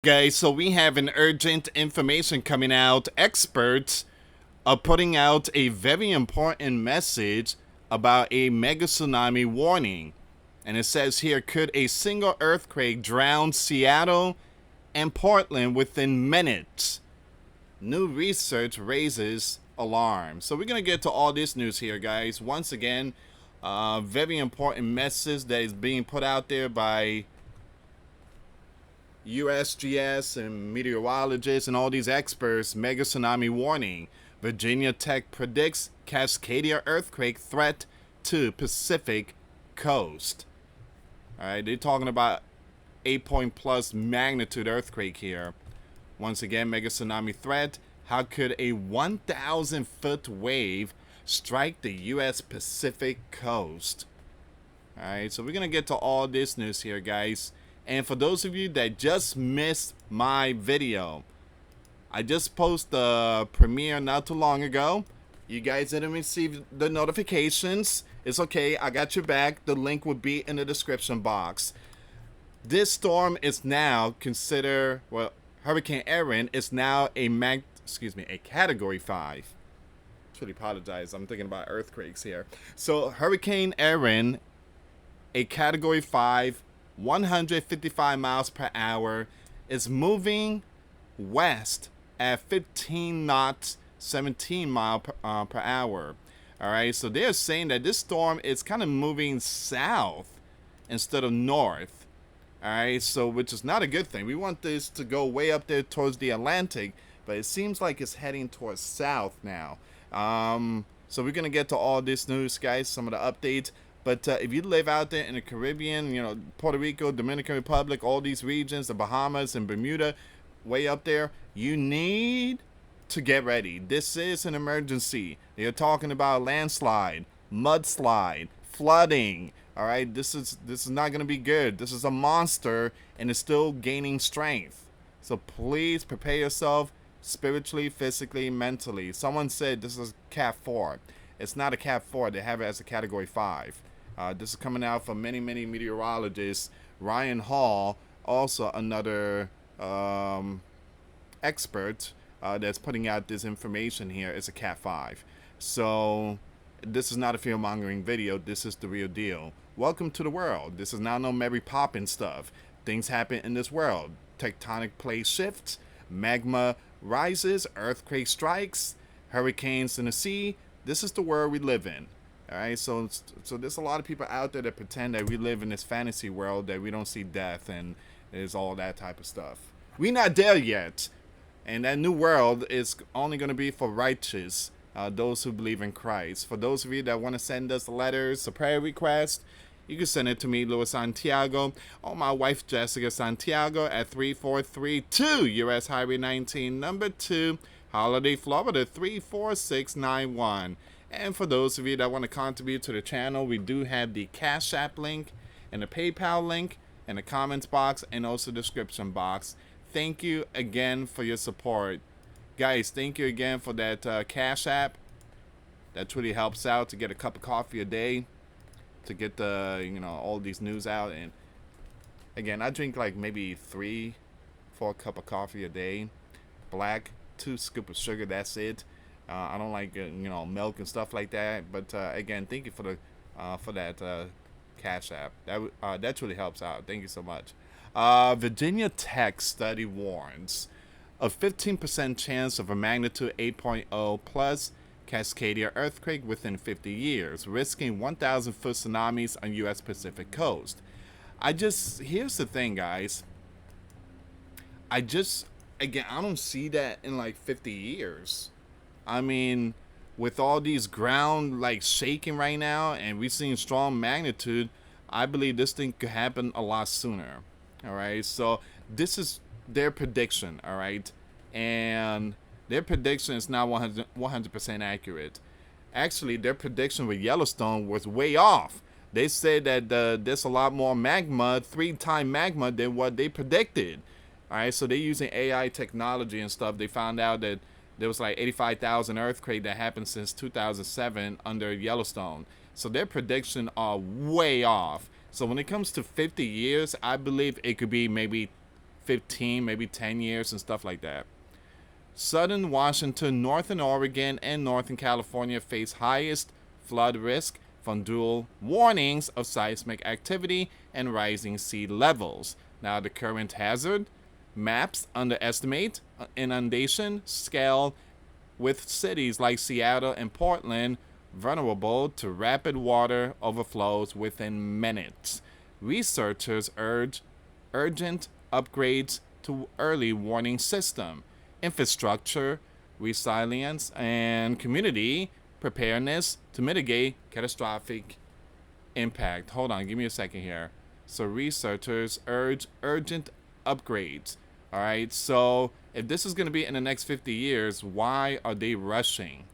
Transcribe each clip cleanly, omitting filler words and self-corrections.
Guys, so we have an urgent information coming out. Experts are putting out a very important message about a mega tsunami warning. And it says here, could a single earthquake drown Seattle and Portland within minutes? New research raises alarm. So we're going to get to all this news here, guys. Once again, very important message that is being put out there by USGS and meteorologists and all these experts. Mega tsunami warning. Virginia Tech predicts Cascadia earthquake threat to Pacific coast. All right, they're talking about 8 point plus magnitude earthquake here. Once again, mega tsunami threat. How could a 1,000 foot wave strike the U.S. Pacific coast? All right, so we're gonna get to all this news here, guys. And for those of you that just missed my video, I just posted the premiere not too long ago. You guys didn't receive the notifications. It's okay, I got your back. The link will be in the description box. This storm is now considered, well, Hurricane Erin is now a Category 5. Truly apologize, I'm thinking about earthquakes here. So Hurricane Erin, a Category 5, 155 miles per hour, is moving west at 15 knots, 17 mile per hour. All right, so they're saying that this storm is kind of moving south instead of north. All right, so which is not a good thing. We want this to go way up there towards the Atlantic, but it seems like it's heading towards south now. So we're gonna get to all this news, guys, some of the updates. But if you live out there in the Caribbean, you know, Puerto Rico, Dominican Republic, all these regions, the Bahamas and Bermuda, way up there, you need to get ready. This is an emergency. They're talking about landslide, mudslide, flooding. All right, this is not going to be good. This is a monster, and it's still gaining strength. So please prepare yourself spiritually, physically, mentally. Someone said this is Cat 4. It's not a Cat 4. They have it as a Category 5. This is coming out from many meteorologists. Ryan Hall, also another expert that's putting out this information here, is a Cat 5. So this is not a fear-mongering video. This is the real deal. Welcome to the world. This is not no Mary Poppins stuff. Things happen in this world. Tectonic plate shifts, magma rises, earthquake strikes, hurricanes in the sea. This is the world we live in. All right, so there's a lot of people out there that pretend that we live in this fantasy world, that we don't see death and there's all that type of stuff. We're not there yet, and that new world is only going to be for righteous, those who believe in Christ. For those of you that want to send us letters, a prayer request, you can send it to me, US Santiago, or my wife, Jessica Santiago, at 3432 US Highway 19, number 2, Holiday, Florida, 34691. And for those of you that want to contribute to the channel, we do have the Cash App link and the PayPal link in the comments box and also description box. Thank you again for your support. Guys, thank you again for that Cash App. That truly helps out to get a cup of coffee a day, to get the, you know, all these news out. And again, I drink like maybe 3-4 cup of coffee a day. Black, 2 scoops of sugar, that's it. I don't like milk and stuff like that. But again, thank you for that Cash App. That really helps out. Thank you so much. Virginia Tech study warns a 15% chance of a magnitude 8.0 plus Cascadia earthquake within 50 years, risking 1,000 foot tsunamis on U.S. Pacific coast. Here's the thing, guys. I don't see that in like 50 years. I mean, with all these ground like shaking right now, and we're seeing strong magnitude, I believe this thing could happen a lot sooner. All right, so this is their prediction. All right, and their prediction is not 100% accurate. Actually, their prediction with Yellowstone was way off. They said that there's a lot more magma, 3-time magma, than what they predicted. All right, so they're using AI technology and stuff. They found out that there was like 85,000 earthquake that happened since 2007 under Yellowstone. So their predictions are way off. So when it comes to 50 years, I believe it could be maybe 15, maybe 10 years and stuff like that. Southern Washington, northern Oregon, and northern California face highest flood risk from dual warnings of seismic activity and rising sea levels. Now, the current hazard maps underestimate inundation scale, with cities like Seattle and Portland vulnerable to rapid water overflows within minutes. Researchers urge urgent upgrades to early warning system, infrastructure, resilience, and community preparedness to mitigate catastrophic impact. Hold on, give me a second here. So researchers urge urgent upgrades. All right, so if this is going to be in the next 50 years, why are they rushing?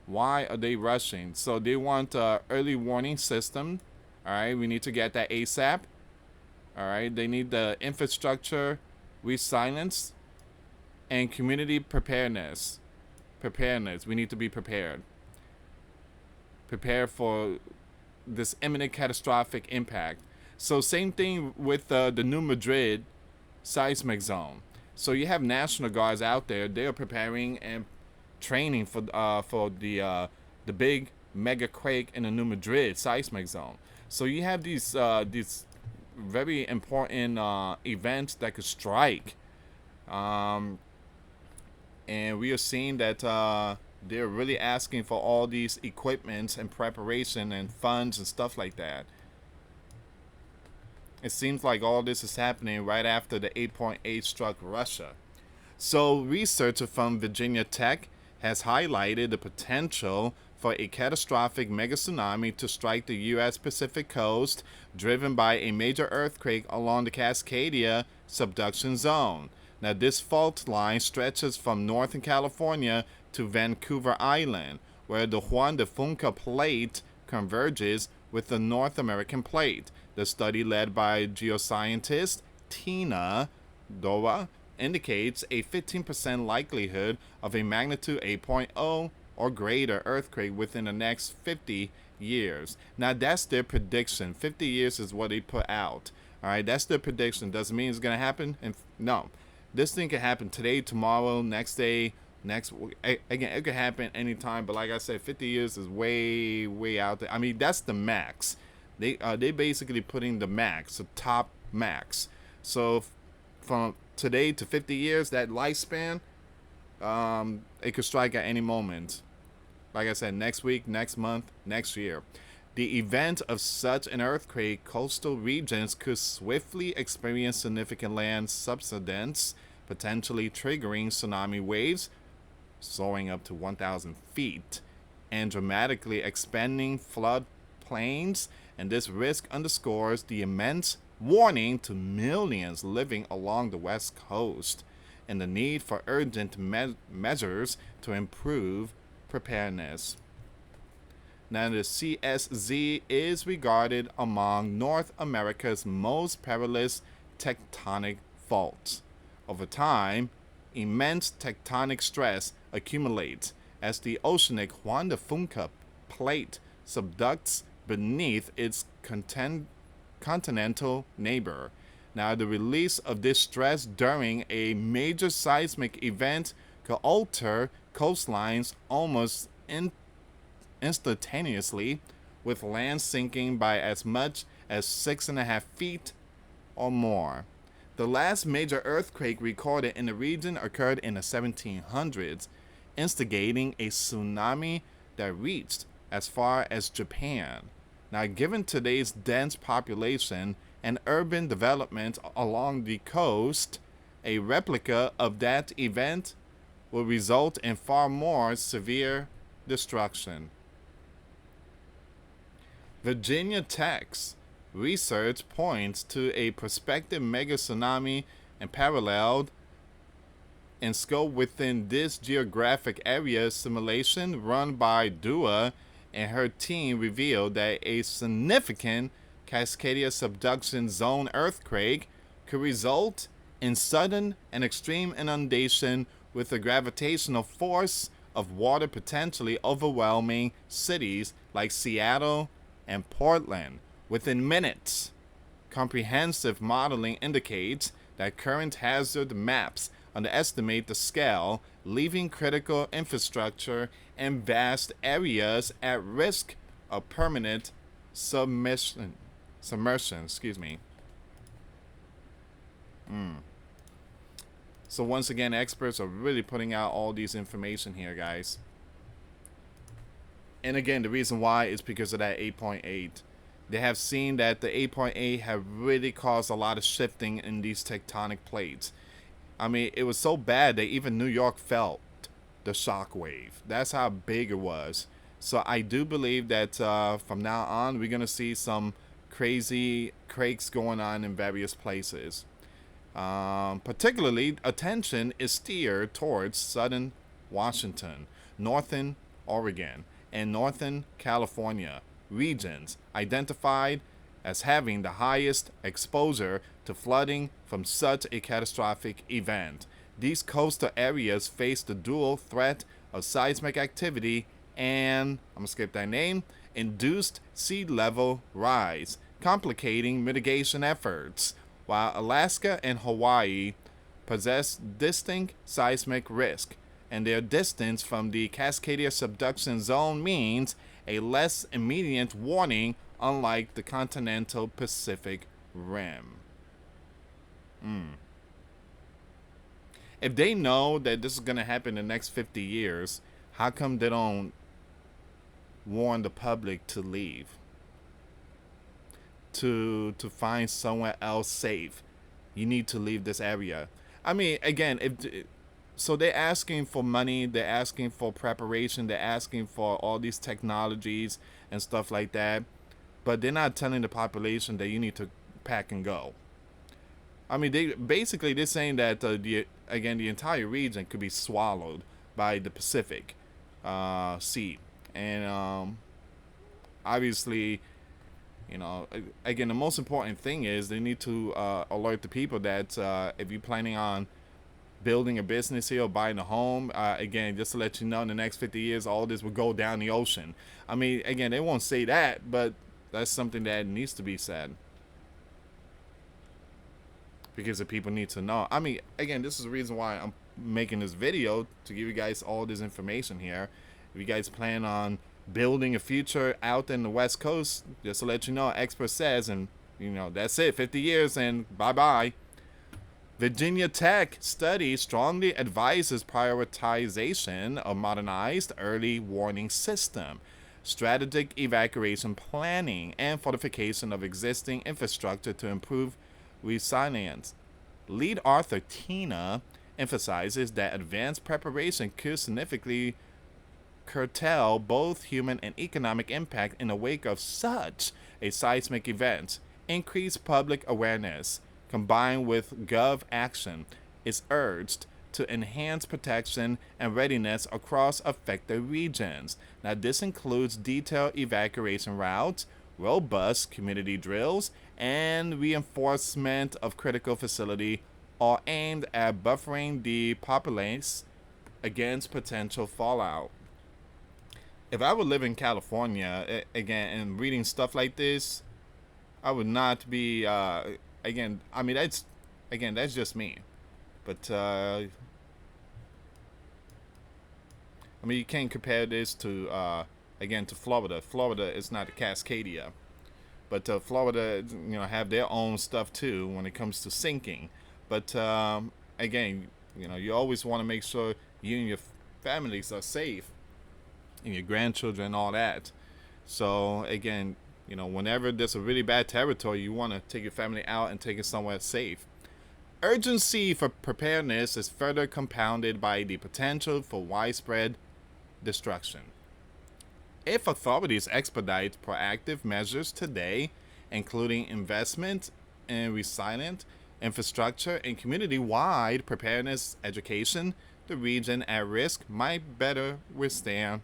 Why are they rushing? So they want an early warning system. All right, we need to get that ASAP. All right, they need the infrastructure, resilience, and community preparedness. Preparedness, we need to be prepared. Prepare for this imminent catastrophic impact. So same thing with the New Madrid seismic zone. So you have National Guards out there. They are preparing and training for the big mega quake in the New Madrid seismic zone. So you have these very important events that could strike, and we are seeing that they're really asking for all these equipments and preparation and funds and stuff like that. It seems like all this is happening right after the 8.8 struck Russia. So researcher from Virginia Tech has highlighted the potential for a catastrophic mega-tsunami to strike the U.S. Pacific coast, driven by a major earthquake along the Cascadia Subduction Zone. Now, this fault line stretches from northern California to Vancouver Island, where the Juan de Fuca plate converges with the North American plate. The study, led by geoscientist Tina Doa, indicates a 15% likelihood of a magnitude 8.0 or greater earthquake within the next 50 years. Now, that's their prediction. 50 years is what they put out. All right, that's their prediction. Doesn't mean it's going to happen. And no, this thing can happen today, tomorrow, next day, next. Again, it could happen anytime. But like I said, 50 years is way, way out there. I mean, that's the max. They basically putting the max, the top max. So from today to 50 years, that lifespan, it could strike at any moment. Like I said, next week, next month, next year. The event of such an earthquake, coastal regions could swiftly experience significant land subsidence, potentially triggering tsunami waves soaring up to 1,000 feet and dramatically expanding floodplains. And this risk underscores the immense warning to millions living along the West Coast and the need for urgent measures to improve preparedness. Now, the CSZ is regarded among North America's most perilous tectonic faults. Over time, immense tectonic stress accumulates as the oceanic Juan de Fuca plate subducts beneath its continental neighbor. Now, the release of this stress during a major seismic event could alter coastlines almost instantaneously, with land sinking by as much as 6.5 feet or more. The last major earthquake recorded in the region occurred in the 1700s, instigating a tsunami that reached as far as Japan. Now, given today's dense population and urban development along the coast, a replica of that event will result in far more severe destruction. Virginia Tech's research points to a prospective mega-tsunami and paralleled in scope within this geographic area. Simulation run by Dua and her team revealed that a significant Cascadia Subduction Zone earthquake could result in sudden and extreme inundation, with the gravitational force of water potentially overwhelming cities like Seattle and Portland within minutes. Comprehensive modeling indicates that current hazard maps underestimate the scale, leaving critical infrastructure and vast areas at risk of permanent submersion. Excuse me. So once again, experts are really putting out all these information here, guys. And again, the reason why is because of that 8.8. They have seen that the 8.8 have really caused a lot of shifting in these tectonic plates. I mean, it was so bad that even New York felt the shock wave. That's how big it was. So I do believe that from now on, we're going to see some crazy quakes going on in various places. Particularly, attention is steered towards southern Washington, northern Oregon, and northern California regions identified as having the highest exposure to flooding from such a catastrophic event. These coastal areas face the dual threat of seismic activity and, I'm going to skip that name, induced sea level rise, complicating mitigation efforts, while Alaska and Hawaii possess distinct seismic risk, and their distance from the Cascadia Subduction Zone means a less immediate warning, unlike the continental Pacific Rim. If they know that this is going to happen in the next 50 years, how come they don't warn the public to leave? To find somewhere else safe. You need to leave this area. I mean, again, so they're asking for money, they're asking for preparation, they're asking for all these technologies and stuff like that, but they're not telling the population that you need to pack and go. I mean, they're saying that the entire region could be swallowed by the Pacific Sea, and obviously, you know, again, the most important thing is they need to alert the people that if you're planning on building a business here or buying a home, again, just to let you know, in the next 50 years, all this will go down the ocean. I mean, again, they won't say that, but that's something that needs to be said, because the people need to know. I mean, again, this is the reason why I'm making this video, to give you guys all this information here. If you guys plan on building a future out in the West Coast, just to let you know, expert says, and you know, that's it, 50 years and bye-bye. Virginia Tech study strongly advises prioritization of modernized early warning system, strategic evacuation planning, and fortification of existing infrastructure to improve resilience. Lead author Tina emphasizes that advanced preparation could significantly curtail both human and economic impact in the wake of such a seismic event. Increased public awareness, combined with Gov action, is urged to enhance protection and readiness across affected regions. Now, this includes detailed evacuation routes, robust community drills, and reinforcement of critical facility, all aimed at buffering the populace against potential fallout. If I would live in California, again, and reading stuff like this, I would not be, again, I mean, that's just me. But, I mean, you can't compare this to, again, to Florida. Florida is not a Cascadia. But Florida, you know, have their own stuff, too, when it comes to sinking. But, again, you know, you always want to make sure you and your families are safe, and your grandchildren and all that. So, again, you know, whenever there's a really bad territory, you want to take your family out and take it somewhere safe. Urgency for preparedness is further compounded by the potential for widespread destruction. If authorities expedite proactive measures today, including investment in resilient infrastructure and community-wide preparedness education, the region at risk might better withstand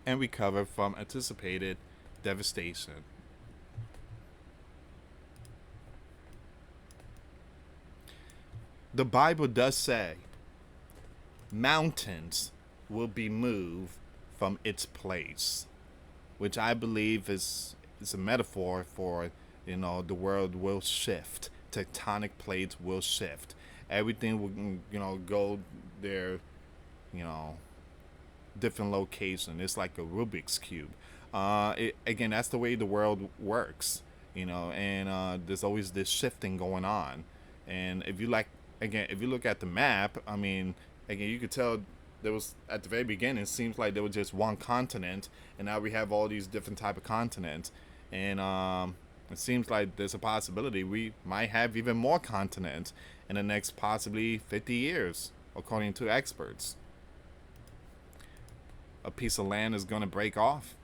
and recover from anticipated devastation. The Bible does say mountains will be moved from its place, which I believe is a metaphor for you know, the world will shift. Tectonic plates will shift. Everything will, you know, go there, you know, different location. It's like a Rubik's cube. Again, that's the way the world works, you know, and there's always this shifting going on. And if you like, again, if you look at the map, I mean, again, you could tell there was at the very beginning. It seems like there was just one continent, and now we have all these different type of continents, and it seems like there's a possibility we might have even more continents in the next possibly 50 years, according to experts. A piece of land is going to break off,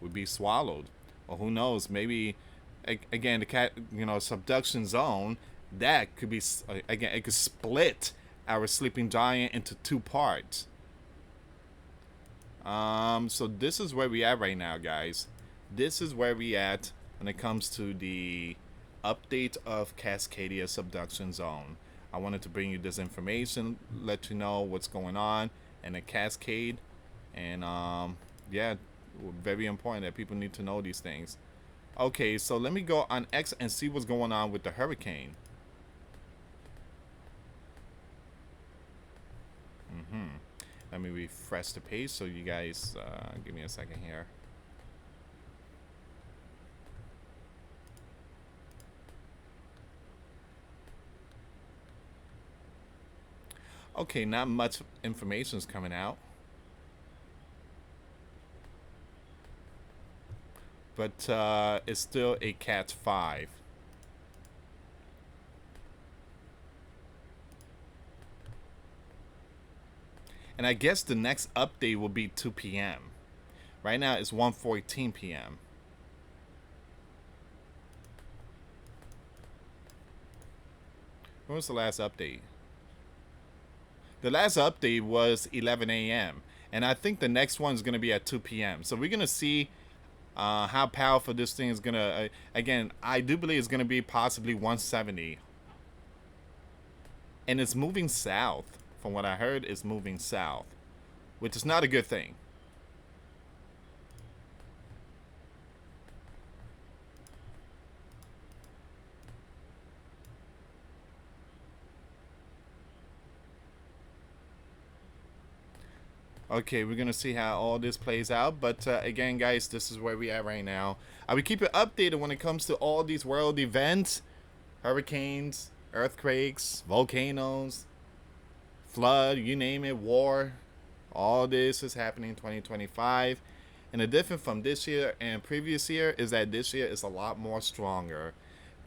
would be swallowed, or who knows, maybe again the subduction zone that could be again, it could split our sleeping giant into two parts. So this is where we at right now, guys. This is where we at when it comes to the update of Cascadia Subduction Zone. I wanted to bring you this information, let you know what's going on in the Cascade, and yeah, very important that people need to know these things. Okay, so let me go on X and see what's going on with the hurricane. Let me refresh the page so you guys give me a second here. Okay, not much information is coming out, but it's still a Cat 5. And I guess the next update will be 2 p.m. Right now it's 1:14 p.m. When was the last update? The last update was 11 a.m. And I think the next one's going to be at 2 p.m. So we're going to see how powerful this thing is going to... again, I do believe it's going to be possibly 170. And it's moving south. From what I heard, it's moving south, which is not a good thing. Okay, we're gonna see how all this plays out, but again, guys, this is where we are right now. I will keep you updated when it comes to all these world events, hurricanes, earthquakes, volcanoes, flood, you name it, war. All this is happening in 2025, and the difference from this year and previous year is that this year is a lot more stronger.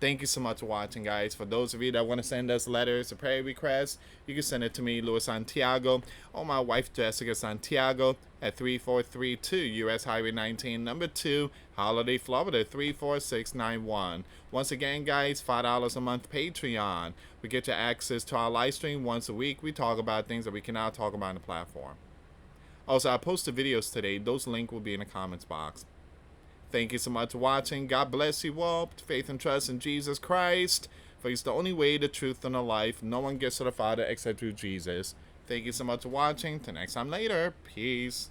Thank you so much for watching, guys. For those of you that want to send us letters or prayer requests, you can send it to me, US Santiago, or my wife, Jessica Santiago, at 3432 US Highway 19, number 2, Holiday, Florida, 34691. Once again, guys, $5 a month Patreon. We get you access to our live stream once a week. We talk about things that we cannot talk about on the platform. Also, I posted videos today. Those links will be in the comments box. Thank you so much for watching. God bless you all. Faith and trust in Jesus Christ. For He's the only way, the truth, and the life. No one gets to the Father except through Jesus. Thank you so much for watching. Till next time later. Peace.